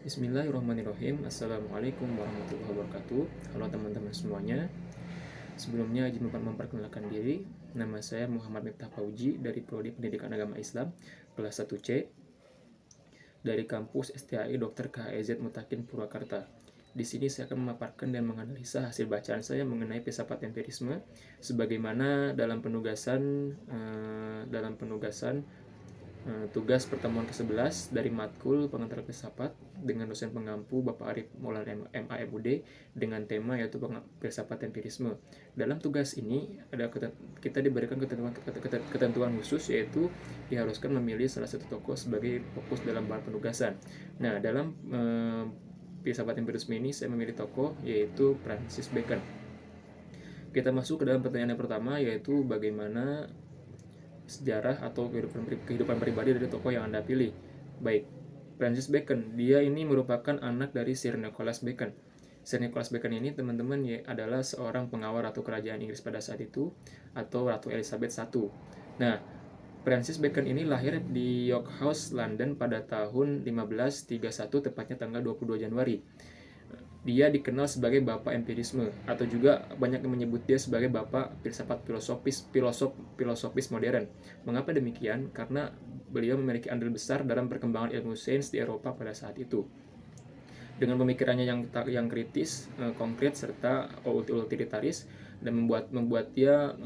Bismillahirrahmanirrahim. Assalamualaikum warahmatullahi wabarakatuh. Halo teman-teman semuanya. Sebelumnya izin memperkenalkan diri. Nama saya Muhammad Miftah Fauji dari Prodi Pendidikan Agama Islam kelas 1C dari kampus STAI Dr. KHEZ Mutakin Purwakarta. Di sini saya akan memaparkan dan menganalisa hasil bacaan saya mengenai filsafat empirisme sebagaimana dalam penugasan tugas pertemuan ke-11 dari matkul pengantar filsafat dengan dosen pengampu Bapak Arif Maulana MA.MUD dengan tema yaitu filsafat empirisme. Dalam tugas ini kita diberikan ketentuan khusus yaitu diharuskan memilih salah satu tokoh sebagai fokus dalam bahan penugasan. Nah, dalam filsafat empirisme ini saya memilih tokoh yaitu Francis Bacon. Kita masuk ke dalam pertanyaan yang pertama yaitu bagaimana sejarah atau kehidupan pribadi dari tokoh yang Anda pilih. Baik, Francis Bacon, dia ini merupakan anak dari Sir Nicholas Bacon. Sir Nicholas Bacon ini teman-teman adalah seorang pengawal Ratu Kerajaan Inggris pada saat itu atau Ratu Elizabeth I. Nah, Francis Bacon ini lahir di York House, London pada tahun 1531, tepatnya tanggal 22 Januari. Dia dikenal sebagai bapak empirisme atau juga banyak yang menyebut dia sebagai bapak filsafat filosofis modern. Mengapa demikian? Karena beliau memiliki andil besar dalam perkembangan ilmu sains di Eropa pada saat itu. Dengan pemikirannya yang kritis, konkret serta utilitaris dan membuat dia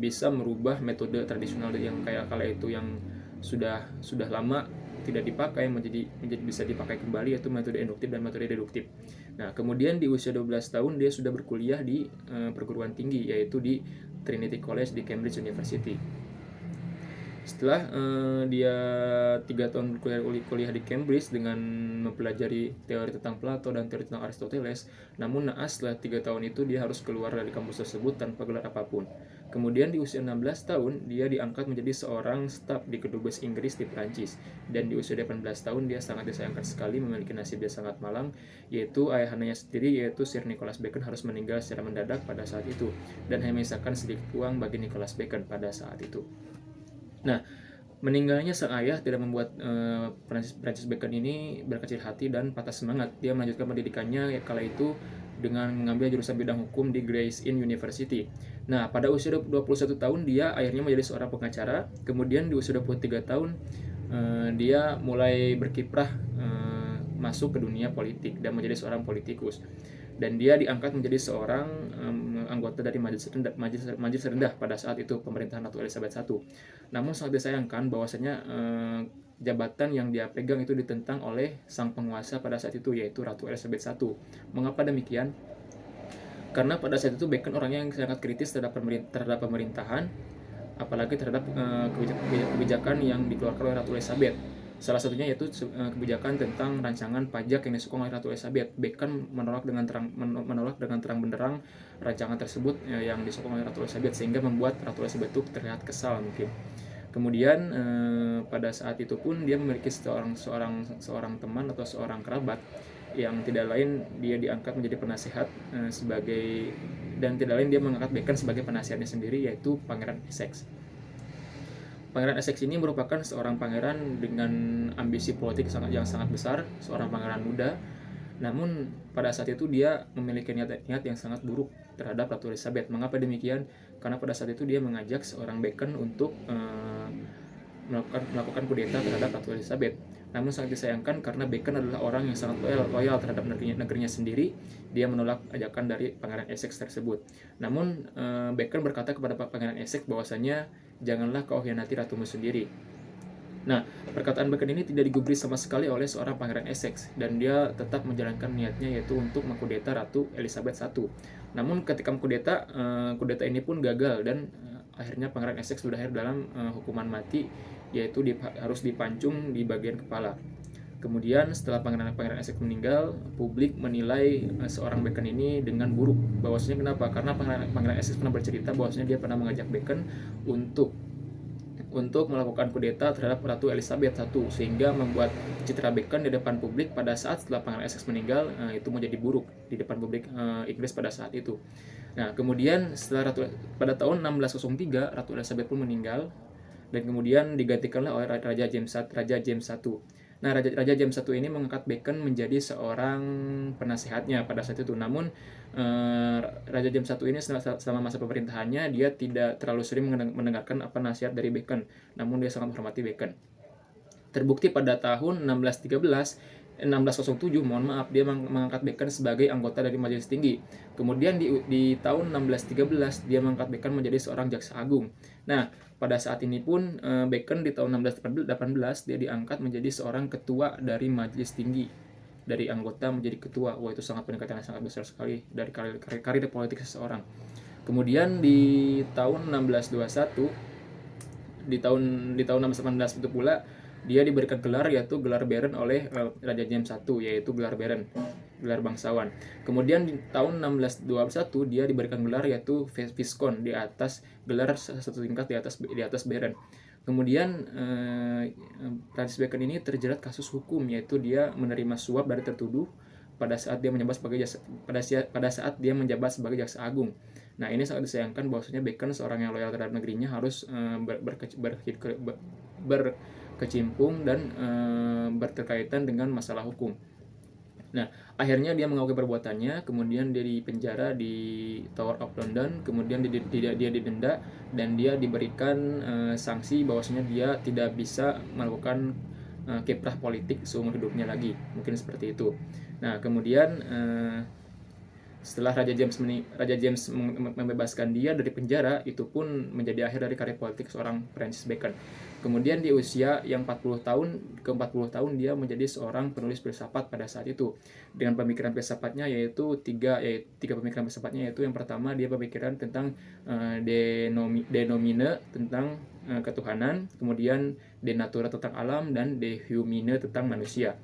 bisa merubah metode tradisional yang kayak kala itu yang sudah lama tidak dipakai menjadi bisa dipakai kembali, yaitu metode induktif dan metode deduktif. Nah, kemudian di usia 12 tahun dia sudah berkuliah di perguruan tinggi yaitu di Trinity College di Cambridge University. Setelah dia 3 tahun kuliah di Cambridge dengan mempelajari teori tentang Plato dan teori tentang Aristoteles, namun naas setelah 3 tahun itu dia harus keluar dari kampus tersebut tanpa gelar apapun. Kemudian di usia 16 tahun dia diangkat menjadi seorang staf di kedubes Inggris di Prancis, dan di usia 18 tahun dia sangat disayangkan sekali memiliki nasib yang sangat malang, yaitu ayahandanya sendiri yaitu Sir Nicholas Bacon harus meninggal secara mendadak pada saat itu dan hanya menyisakan sedikit uang bagi Nicholas Bacon pada saat itu. Nah, meninggalnya sang ayah tidak membuat Francis Bacon ini berkecil hati dan patah semangat. Dia melanjutkan pendidikannya kala itu dengan mengambil jurusan bidang hukum di Gray's Inn University. Nah, pada usia 21 tahun dia akhirnya menjadi seorang pengacara. Kemudian di usia 23 tahun dia mulai berkiprah masuk ke dunia politik dan menjadi seorang politikus. Dan dia diangkat menjadi seorang anggota dari majelis rendah pada saat itu pemerintahan Ratu Elizabeth I. Namun sangat disayangkan bahwasanya jabatan yang dia pegang itu ditentang oleh sang penguasa pada saat itu yaitu Ratu Elizabeth I. Mengapa demikian? Karena pada saat itu Bacon orangnya yang sangat kritis terhadap pemerintahan, apalagi terhadap kebijakan yang dikeluarkan oleh Ratu Elizabeth. Salah satunya yaitu kebijakan tentang rancangan pajak yang disokong oleh Ratu Elizabeth. Bacon menolak dengan terang benderang rancangan tersebut yang disokong oleh Ratu Elizabeth, sehingga membuat Ratu Elizabeth itu terlihat kesal mungkin. Kemudian pada saat itu pun dia memiliki seorang teman atau seorang kerabat yang tidak lain dia diangkat menjadi penasehat dan tidak lain dia mengangkat Bacon sebagai penasihatnya sendiri yaitu Pangeran Essex. Pangeran Essex ini merupakan seorang pangeran dengan ambisi politik yang sangat besar, seorang pangeran muda. Namun pada saat itu dia memiliki niat yang sangat buruk terhadap Ratu Elizabeth. Mengapa demikian? Karena pada saat itu dia mengajak seorang Bacon untuk melakukan kudeta terhadap Ratu Elizabeth. Namun sangat disayangkan karena Bacon adalah orang yang sangat loyal terhadap negerinya sendiri. Dia menolak ajakan dari Pangeran Essex tersebut. Namun Bacon berkata kepada Pangeran Essex bahwasanya janganlah kau hianati ratumu sendiri. Nah, perkataan Bacon ini tidak digubris sama sekali oleh seorang Pangeran Essex dan dia tetap menjalankan niatnya yaitu untuk mengkudeta Ratu Elizabeth I. Namun ketika kudeta ini pun gagal dan akhirnya Pangeran Essex berakhir dalam hukuman mati yaitu harus dipancung di bagian kepala. Kemudian setelah Pangeran Essex meninggal, publik menilai seorang Bacon ini dengan buruk. Bahwasanya kenapa? Karena Pangeran Essex pernah bercerita bahwasanya dia pernah mengajak Bacon untuk melakukan kudeta terhadap Ratu Elizabeth I, sehingga membuat citra Bacon di depan publik pada saat setelah Pangeran Essex meninggal itu menjadi buruk di depan publik Inggris pada saat itu. Nah, kemudian pada tahun 1603 Ratu Elizabeth pun meninggal dan kemudian digantikanlah oleh Raja James I. Nah, Raja James I ini mengangkat Bacon menjadi seorang penasehatnya pada saat itu. Namun Raja James I ini selama masa pemerintahannya dia tidak terlalu sering mendengarkan apa nasihat dari Bacon, namun dia sangat menghormati Bacon. Terbukti pada tahun 1607, mohon maaf, dia mengangkat Bacon sebagai anggota dari Majelis Tinggi. Kemudian di tahun 1613 dia mengangkat Bacon menjadi seorang jaksa agung. Nah, pada saat ini pun Bacon di tahun 1618 dia diangkat menjadi seorang ketua dari Majelis Tinggi. Dari anggota menjadi ketua. Wah, itu sangat peningkatan yang sangat besar sekali dari karir politik seseorang. Kemudian di tahun 1621 di tahun 1618 itu pula dia diberikan gelar, yaitu gelar Baron oleh Raja James I, yaitu gelar Baron, gelar bangsawan. Kemudian di tahun 1621 dia diberikan gelar yaitu Viscount, di atas gelar satu tingkat di atas Baron. Kemudian Francis Bacon ini terjerat kasus hukum, yaitu dia menerima suap dari tertuduh pada saat dia menjabat sebagai jaksa agung. Nah, ini sangat disayangkan bahwasanya Bacon, seorang yang loyal terhadap negerinya, harus berkecimpung dan berkaitan dengan masalah hukum. Nah, akhirnya dia mengakui perbuatannya, kemudian dia dipenjara di Tower of London, kemudian dia didenda dan dia diberikan sanksi bahwasanya dia tidak bisa melakukan kiprah politik seumur hidupnya lagi, mungkin seperti itu. Nah, kemudian setelah Raja James membebaskan dia dari penjara, itu pun menjadi akhir dari karir politik seorang Francis Bacon. Kemudian di usia yang 40 tahun dia menjadi seorang penulis filsafat pada saat itu. Dengan pemikiran filsafatnya yaitu tiga pemikiran filsafatnya, yaitu yang pertama dia pemikiran tentang denomine tentang ketuhanan, kemudian de natura tentang alam, dan de humine tentang manusia.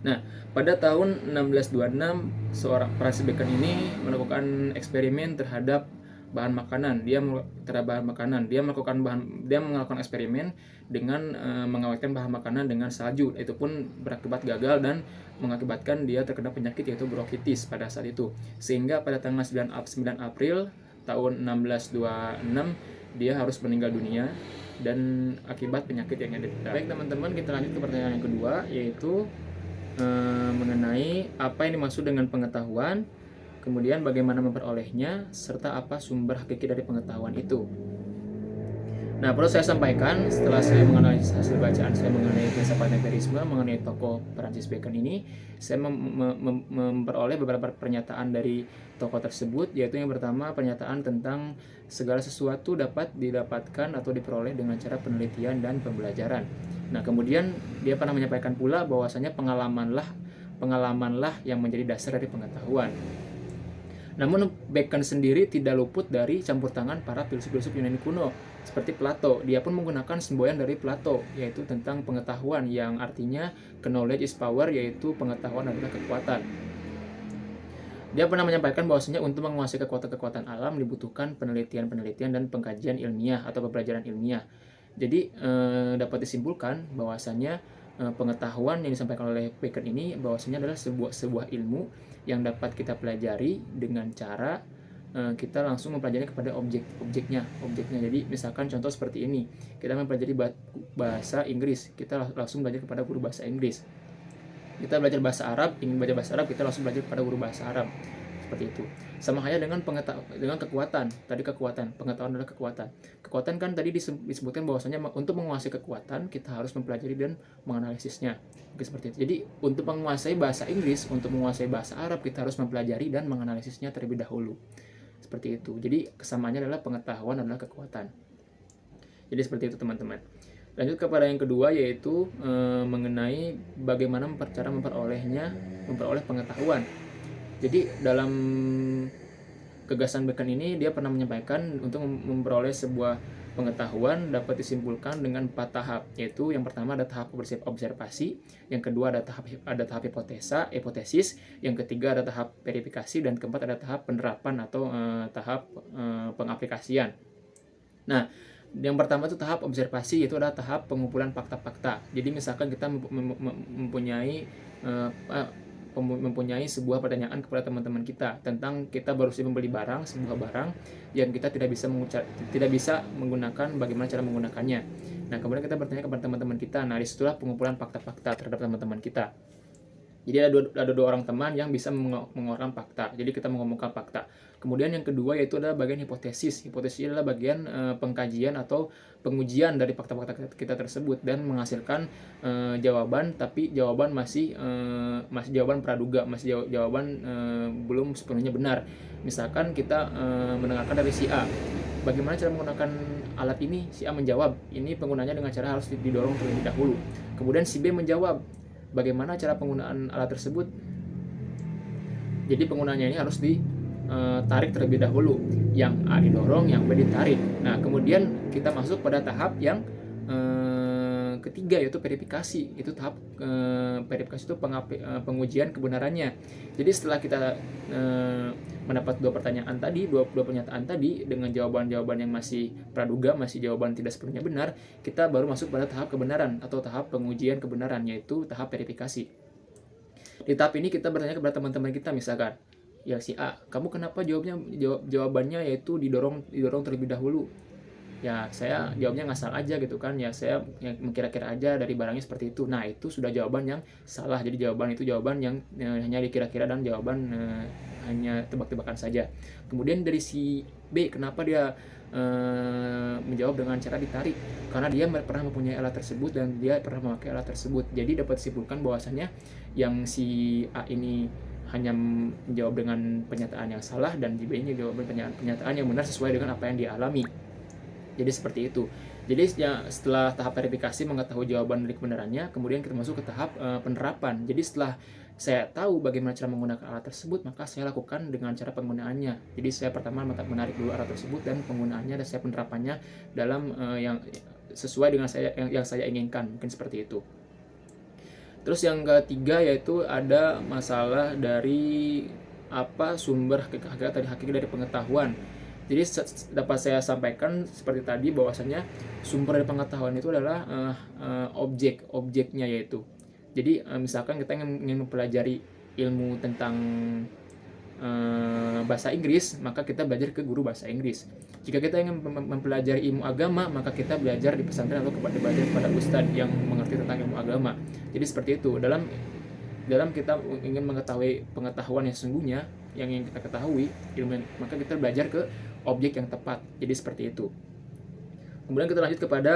Nah, pada tahun 1626 seorang Francis Bacon ini melakukan eksperimen terhadap bahan makanan. Dia melakukan eksperimen dengan mengawetkan bahan makanan dengan salju. Itu pun berakibat gagal dan mengakibatkan dia terkena penyakit yaitu bronkitis pada saat itu. Sehingga pada tanggal 9 April tahun 1626 dia harus meninggal dunia dan akibat penyakit yang ada. Baik teman-teman, kita lanjut ke pertanyaan yang kedua, yaitu mengenai apa yang dimaksud dengan pengetahuan, kemudian bagaimana memperolehnya, serta apa sumber hakiki dari pengetahuan itu. Nah, perlu saya sampaikan, setelah saya menganalisis hasil bacaan saya mengenai filsafat empirisme, mengenai tokoh Francis Bacon ini, saya memperoleh beberapa pernyataan dari tokoh tersebut, yaitu yang pertama, pernyataan tentang segala sesuatu dapat didapatkan atau diperoleh dengan cara penelitian dan pembelajaran. Nah, kemudian dia pernah menyampaikan pula bahwasanya pengalamanlah yang menjadi dasar dari pengetahuan. Namun Bacon sendiri tidak luput dari campur tangan para filsuf-filsuf Yunani kuno seperti Plato. Dia pun menggunakan semboyan dari Plato, yaitu tentang pengetahuan, yang artinya knowledge is power, yaitu pengetahuan adalah kekuatan. Dia pernah menyampaikan bahwasanya untuk menguasai kekuatan-kekuatan alam dibutuhkan penelitian-penelitian dan pengkajian ilmiah atau pembelajaran ilmiah. Jadi dapat disimpulkan bahwasanya pengetahuan yang disampaikan oleh Bacon ini bahwasanya adalah sebuah ilmu yang dapat kita pelajari dengan cara kita langsung mempelajari kepada objeknya. Jadi misalkan contoh seperti ini, kita mempelajari bahasa Inggris, kita langsung belajar kepada guru bahasa Inggris. Kita belajar bahasa Arab, ingin belajar bahasa Arab, kita langsung belajar kepada guru bahasa Arab. Seperti itu. Sama halnya dengan kekuatan. Tadi pengetahuan adalah kekuatan. Kekuatan kan tadi disebutkan bahwasanya untuk menguasai kekuatan kita harus mempelajari dan menganalisisnya. Seperti itu. Jadi untuk menguasai bahasa Inggris, untuk menguasai bahasa Arab, kita harus mempelajari dan menganalisisnya terlebih dahulu. Seperti itu. Jadi kesamaannya adalah pengetahuan adalah kekuatan. Jadi seperti itu teman-teman. Lanjut kepada yang kedua, yaitu mengenai bagaimana cara memperoleh pengetahuan. Jadi dalam gagasan Bacon ini dia pernah menyampaikan untuk memperoleh sebuah pengetahuan dapat disimpulkan dengan 4 tahap, yaitu yang pertama ada tahap observasi, yang kedua ada tahap hipotesis, yang ketiga ada tahap verifikasi, dan keempat ada tahap penerapan atau tahap pengaplikasian. Nah, yang pertama itu tahap observasi, yaitu adalah tahap pengumpulan fakta-fakta. Jadi misalkan kita mempunyai sebuah pertanyaan kepada teman-teman kita tentang kita baru saja membeli sebuah barang yang kita tidak bisa menggunakan, bagaimana cara menggunakannya. Nah, kemudian kita bertanya kepada teman-teman kita. Nah, disitulah pengumpulan fakta-fakta terhadap teman-teman kita. Jadi ada dua orang teman yang bisa mengeluarkan fakta. Jadi kita mengumumkan fakta. Kemudian yang kedua yaitu adalah bagian hipotesis. Hipotesis adalah bagian pengkajian atau pengujian dari fakta-fakta kita tersebut dan menghasilkan jawaban, tapi jawaban masih jawaban praduga, masih jawaban belum sepenuhnya benar. Misalkan kita mendengarkan dari si A. Bagaimana cara menggunakan alat ini? Si A menjawab, ini penggunanya dengan cara harus didorong terlebih dahulu. Kemudian si B menjawab, bagaimana cara penggunaan alat tersebut? Jadi penggunaannya ini harus ditarik terlebih dahulu. Yang A didorong, yang B ditarik. Nah, kemudian kita masuk pada tahap yang ketiga, yaitu verifikasi. Itu tahap verifikasi itu pengujian kebenarannya. Jadi setelah kita mendapat dua pertanyaan tadi, dua pernyataan tadi dengan jawaban-jawaban yang masih praduga, masih jawaban tidak sepenuhnya benar, kita baru masuk pada tahap kebenaran atau tahap pengujian kebenaran, yaitu tahap verifikasi. Di tahap ini kita bertanya kepada teman-teman kita, misalkan ya si A, kamu kenapa jawabannya yaitu didorong terlebih dahulu? Ya saya jawabnya ngasal aja gitu kan, ya saya mengkira-kira aja dari barangnya seperti itu. Nah, itu sudah jawaban yang salah. Jadi jawaban itu jawaban yang hanya dikira-kira dan jawaban hanya tebak-tebakan saja. Kemudian dari si B, kenapa dia menjawab dengan cara ditarik? Karena dia pernah mempunyai alat tersebut dan dia pernah memakai alat tersebut. Jadi dapat disimpulkan bahwasannya yang si A ini hanya menjawab dengan pernyataan yang salah dan si B ini menjawab pernyataan yang benar sesuai dengan apa yang dia alami. Jadi seperti itu. Jadi setelah tahap verifikasi mengetahui jawaban dari kebenarannya, kemudian kita masuk ke tahap penerapan. Jadi setelah saya tahu bagaimana cara menggunakan alat tersebut, maka saya lakukan dengan cara penggunaannya. Jadi saya pertama menarik dulu alat tersebut dan penggunaannya, dan saya penerapannya dalam yang sesuai dengan yang saya inginkan. Mungkin seperti itu. Terus yang ketiga yaitu ada masalah dari apa sumber hakiki dari pengetahuan. Jadi dapat saya sampaikan seperti tadi bahwasanya sumber dari pengetahuan itu adalah objeknya yaitu. Jadi misalkan kita ingin mempelajari ilmu tentang bahasa Inggris, maka kita belajar ke guru bahasa Inggris. Jika kita ingin mempelajari ilmu agama, maka kita belajar di pesantren atau belajar kepada ustadz yang mengerti tentang ilmu agama. Jadi seperti itu. Dalam kita ingin mengetahui pengetahuan yang sesungguhnya, yang ingin kita ketahui ilmu, maka kita belajar ke objek yang tepat. Jadi seperti itu. Kemudian kita lanjut kepada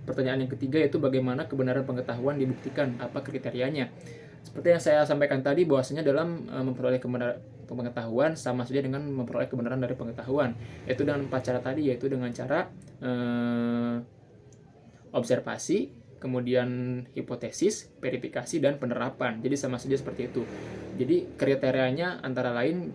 pertanyaan yang ketiga, yaitu bagaimana kebenaran pengetahuan dibuktikan, apa kriterianya. Seperti yang saya sampaikan tadi, bahwasanya dalam memperoleh pengetahuan sama saja dengan memperoleh kebenaran dari pengetahuan, yaitu dengan 4 cara tadi, yaitu dengan cara observasi, kemudian hipotesis, verifikasi, dan penerapan. Jadi sama saja seperti itu. Jadi kriterianya antara lain,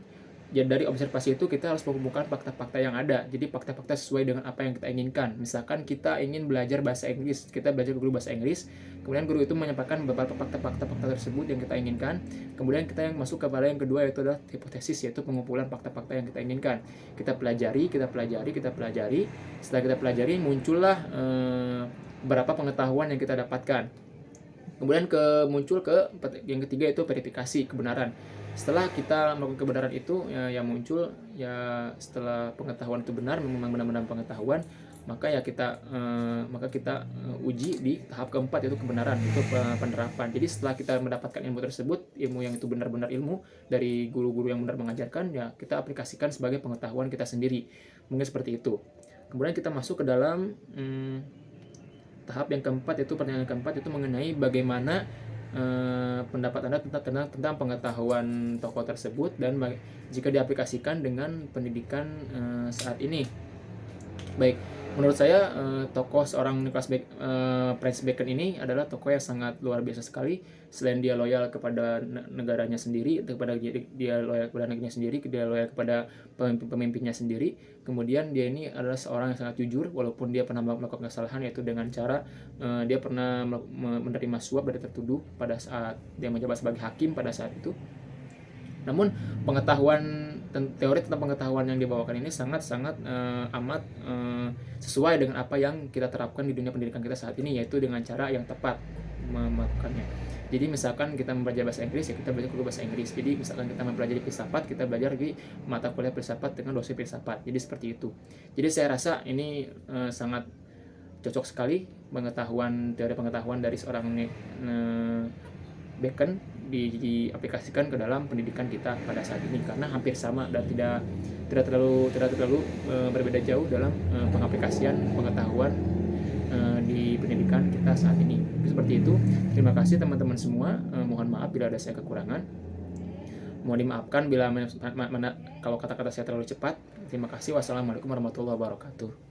ya dari observasi itu kita harus mengumpulkan fakta-fakta yang ada. Jadi fakta-fakta sesuai dengan apa yang kita inginkan. Misalkan kita ingin belajar bahasa Inggris, kita belajar ke guru bahasa Inggris, kemudian guru itu menyampaikan beberapa fakta-fakta tersebut yang kita inginkan. Kemudian kita yang masuk kepada yang kedua, yaitu adalah hipotesis, yaitu pengumpulan fakta-fakta yang kita inginkan. Kita pelajari. Setelah kita pelajari, muncullah berapa pengetahuan yang kita dapatkan. Kemudian muncul ke yang ketiga, yaitu verifikasi kebenaran. Setelah kita melakukan kebenaran itu, yang muncul ya setelah pengetahuan itu benar, memang benar-benar pengetahuan, maka kita uji di tahap keempat, yaitu kebenaran, itu penerapan. Jadi setelah kita mendapatkan ilmu tersebut, ilmu yang itu benar-benar ilmu dari guru-guru yang benar mengajarkan, ya kita aplikasikan sebagai pengetahuan kita sendiri. Mungkin seperti itu. Kemudian kita masuk ke dalam tahap yang keempat, yaitu pertanyaan keempat, itu mengenai bagaimana pendapat Anda tentang pengetahuan tokoh tersebut dan jika diaplikasikan dengan pendidikan saat ini. Baik, menurut saya tokoh seorang Francis Bacon ini adalah tokoh yang sangat luar biasa sekali. Selain dia loyal kepada negaranya sendiri, dia loyal kepada negerinya sendiri, dia loyal kepada pemimpinnya sendiri. Kemudian dia ini adalah seorang yang sangat jujur, walaupun dia pernah melakukan kesalahan, yaitu dengan cara dia pernah menerima suap dari tertuduh pada saat dia menjabat sebagai hakim pada saat itu. Namun teori tentang pengetahuan yang dibawakan ini sangat-sangat amat sesuai dengan apa yang kita terapkan di dunia pendidikan kita saat ini, yaitu dengan cara yang tepat. melakukannya. Jadi misalkan kita mempelajari bahasa Inggris, ya kita belajar kuliah bahasa Inggris. Jadi misalkan kita mempelajari filsafat, kita belajar di mata kuliah filsafat dengan dosen filsafat. Jadi seperti itu. Jadi saya rasa ini sangat cocok sekali teori pengetahuan dari seorang Bacon diaplikasikan ke dalam pendidikan kita pada saat ini, karena hampir sama dan tidak terlalu berbeda jauh dalam pengaplikasian pengetahuan di pendidikan kita saat ini. Seperti itu. Terima kasih teman-teman semua. Mohon maaf bila ada saya kekurangan. Mohon dimaafkan bila kalau kata-kata saya terlalu cepat. Terima kasih. Wassalamualaikum warahmatullahi wabarakatuh.